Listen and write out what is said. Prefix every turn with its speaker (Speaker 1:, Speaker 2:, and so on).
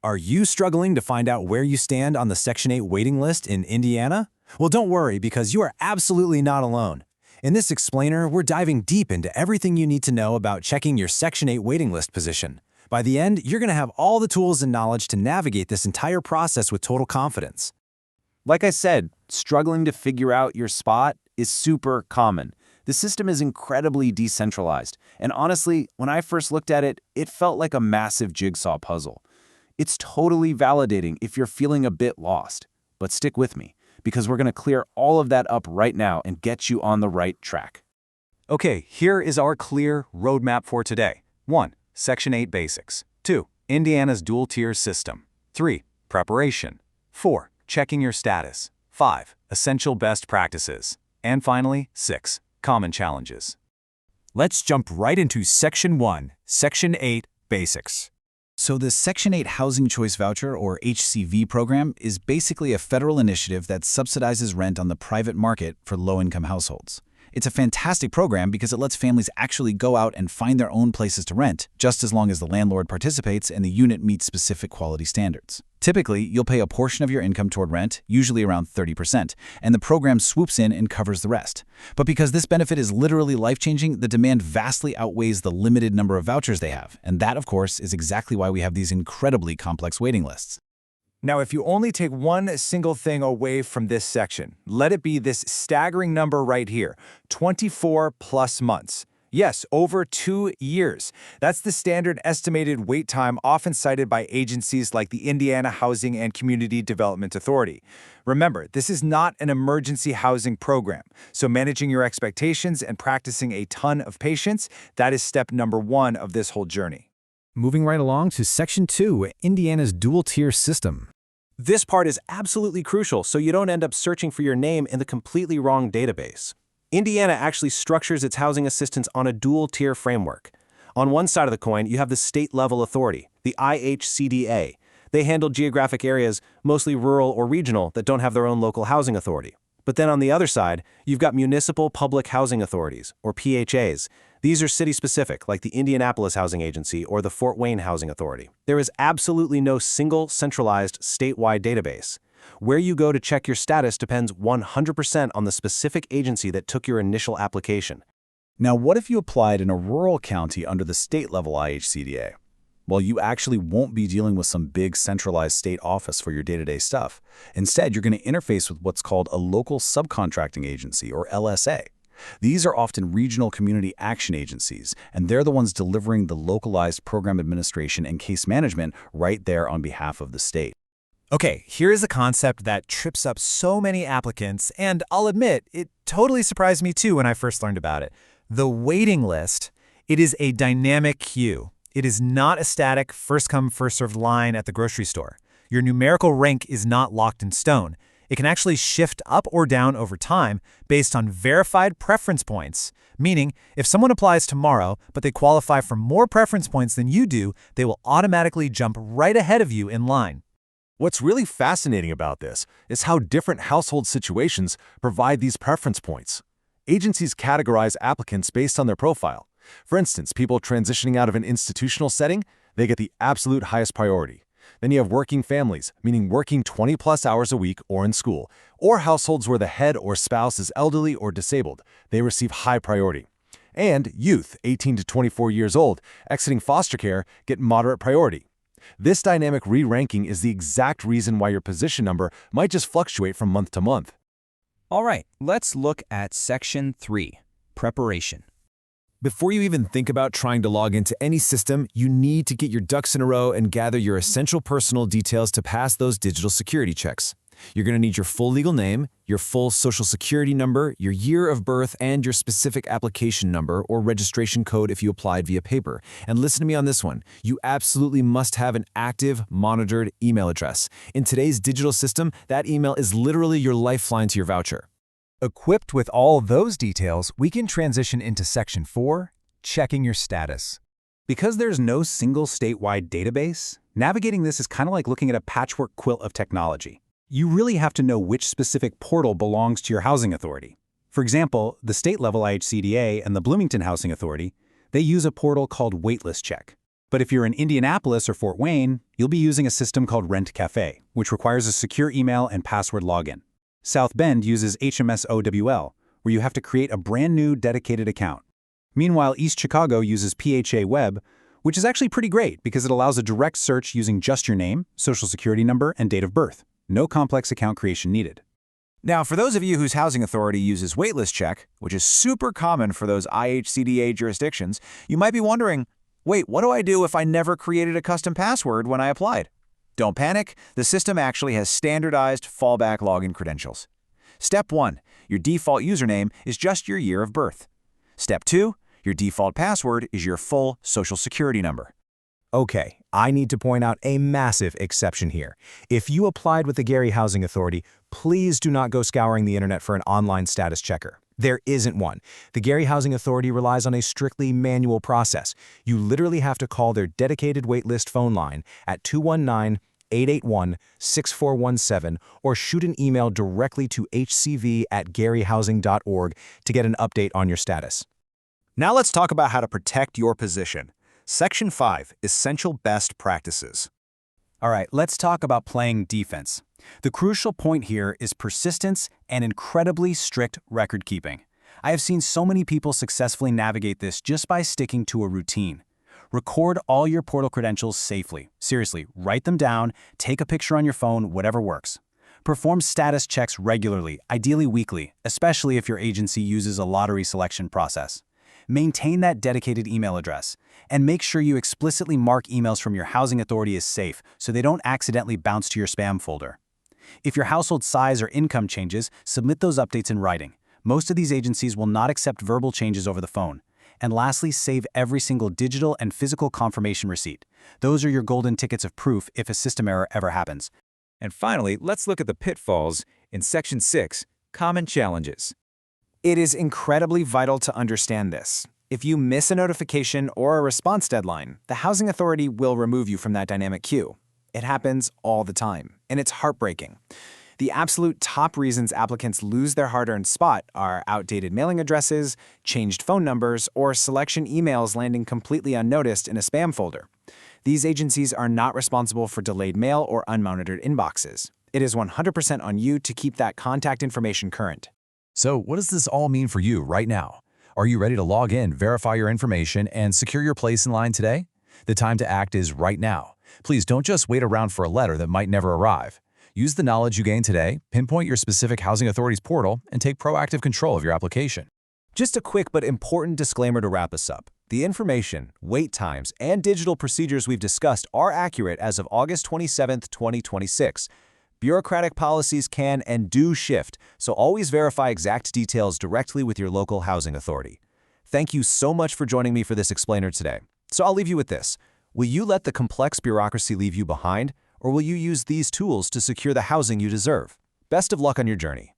Speaker 1: Are you struggling to find out where you stand on the Section 8 waiting list in Indiana? Well, don't worry, because you are absolutely not alone. In this explainer, we're diving deep into everything you need to know about checking your Section 8 waiting list position. By the end, you're going to have all the tools and knowledge to navigate this entire process with total confidence.
Speaker 2: Like I said, struggling to figure out your spot is super common. The system is incredibly decentralized, and honestly, when I first looked at it, it felt like a massive jigsaw puzzle. It's totally validating if you're feeling a bit lost. But stick with me, because we're going to clear all of that up right now and get you on the right track.
Speaker 1: Okay, here is our clear roadmap for today. 1. Section 8 basics. 2. Indiana's dual-tier system. 3. Preparation. 4. Checking your status. 5. Essential best practices. And finally, 6. Common challenges. Let's jump right into Section 1, Section 8 basics.
Speaker 3: So the Section 8 Housing Choice Voucher, or HCV program, is basically a federal initiative that subsidizes rent on the private market for low-income households. It's a fantastic program because it lets families actually go out and find their own places to rent, just as long as the landlord participates and the unit meets specific quality standards. Typically, you'll pay a portion of your income toward rent, usually around 30%, and the program swoops in and covers the rest. But because this benefit is literally life-changing, the demand vastly outweighs the limited number of vouchers they have. And that, of course, is exactly why we have these incredibly complex waiting lists.
Speaker 1: Now, if you only take one single thing away from this section, let it be this staggering number right here, 24 plus months. Yes, over 2 years. That's the standard estimated wait time often cited by agencies like the Indiana Housing and Community Development Authority. Remember, this is not an emergency housing program, so managing your expectations and practicing a ton of patience, that is step number 1 of this whole journey.
Speaker 4: Moving right along to Section 2, Indiana's dual-tier system.
Speaker 5: This part is absolutely crucial so you don't end up searching for your name in the completely wrong database. Indiana actually structures its housing assistance on a dual-tier framework. On one side of the coin, you have the state-level authority, the IHCDA. They handle geographic areas, mostly rural or regional, that don't have their own local housing authority. But then on the other side, you've got municipal public housing authorities, or PHAs. These are city-specific, like the Indianapolis Housing Agency or the Fort Wayne Housing Authority. There is absolutely no single, centralized, statewide database. Where you go to check your status depends 100% on the specific agency that took your initial application.
Speaker 3: Now, what if you applied in a rural county under the state-level IHCDA? Well, you actually won't be dealing with some big centralized state office for your day-to-day stuff. Instead, you're going to interface with what's called a local subcontracting agency, or LSA. These are often regional community action agencies, and they're the ones delivering the localized program administration and case management right there on behalf of the state.
Speaker 4: Okay, here is a concept that trips up so many applicants, and I'll admit, it totally surprised me too when I first learned about it. The waiting list, it is a dynamic queue. It is not a static first-come, first-served line at the grocery store. Your numerical rank is not locked in stone. It can actually shift up or down over time based on verified preference points, meaning if someone applies tomorrow but they qualify for more preference points than you do, they will automatically jump right ahead of you in line.
Speaker 6: What's really fascinating about this is how different household situations provide these preference points. Agencies categorize applicants based on their profile. For instance, people transitioning out of an institutional setting, they get the absolute highest priority. Then you have working families, meaning working 20-plus hours a week or in school, or households where the head or spouse is elderly or disabled. They receive high priority. And youth, 18 to 24 years old, exiting foster care, get moderate priority. This dynamic re-ranking is the exact reason why your position number might just fluctuate from month to month.
Speaker 1: All right, let's look at Section 3, Preparation. Before you even think about trying to log into any system, you need to get your ducks in a row and gather your essential personal details to pass those digital security checks. You're going to need your full legal name, your full social security number, your year of birth, and your specific application number or registration code if you applied via paper. And listen to me on this one. You absolutely must have an active, monitored email address. In today's digital system, that email is literally your lifeline to your voucher.
Speaker 4: Equipped with all those details, we can transition into Section 4, Checking Your Status.
Speaker 7: Because there's no single statewide database, navigating this is kind of like looking at a patchwork quilt of technology. You really have to know which specific portal belongs to your housing authority. For example, the state-level IHCDA and the Bloomington Housing Authority, they use a portal called Waitlist Check. But if you're in Indianapolis or Fort Wayne, you'll be using a system called Rent Cafe, which requires a secure email and password login. South Bend uses HMS-OWL, where you have to create a brand new dedicated account. Meanwhile, East Chicago uses PHA Web, which is actually pretty great because it allows a direct search using just your name, social security number, and date of birth. No complex account creation needed.
Speaker 1: Now, for those of you whose housing authority uses waitlist check, which is super common for those IHCDA jurisdictions, you might be wondering, wait, what do I do if I never created a custom password when I applied? Don't panic, the system actually has standardized fallback login credentials. Step 1, your default username is just your year of birth. Step 2, your default password is your full social security number. Okay, I need to point out a massive exception here. If you applied with the Gary Housing Authority, please do not go scouring the internet for an online status checker. There isn't one. The Gary Housing Authority relies on a strictly manual process. You literally have to call their dedicated waitlist phone line at 219-881-6417 or shoot an email directly to hcv@garyhousing.org to get an update on your status.
Speaker 5: Now let's talk about how to protect your position. Section 5, Essential Best Practices.
Speaker 3: All right, let's talk about playing defense. The crucial point here is persistence and incredibly strict record keeping. I have seen so many people successfully navigate this just by sticking to a routine. Record all your portal credentials safely. Seriously, write them down, take a picture on your phone, whatever works. Perform status checks regularly, ideally weekly, especially if your agency uses a lottery selection process. Maintain that dedicated email address, and make sure you explicitly mark emails from your housing authority as safe so they don't accidentally bounce to your spam folder. If your household size or income changes, submit those updates in writing. Most of these agencies will not accept verbal changes over the phone. And lastly, save every single digital and physical confirmation receipt. Those are your golden tickets of proof if a system error ever happens.
Speaker 1: And finally, let's look at the pitfalls in Section 6, Common Challenges.
Speaker 2: It is incredibly vital to understand this. If you miss a notification or a response deadline, the housing authority will remove you from that dynamic queue. It happens all the time, and it's heartbreaking. The absolute top reasons applicants lose their hard-earned spot are outdated mailing addresses, changed phone numbers, or selection emails landing completely unnoticed in a spam folder. These agencies are not responsible for delayed mail or unmonitored inboxes. It is 100% on you to keep that contact information current.
Speaker 1: So what does this all mean for you right now? Are you ready to log in, verify your information, and secure your place in line today? The time to act is right now. Please don't just wait around for a letter that might never arrive. Use the knowledge you gain today, pinpoint your specific housing authority's portal, and take proactive control of your application.
Speaker 5: Just a quick but important disclaimer to wrap us up. The information, wait times, and digital procedures we've discussed are accurate as of August 27, 2026. Bureaucratic policies can and do shift, so always verify exact details directly with your local housing authority. Thank you so much for joining me for this explainer today. So I'll leave you with this. Will you let the complex bureaucracy leave you behind, or will you use these tools to secure the housing you deserve? Best of luck on your journey.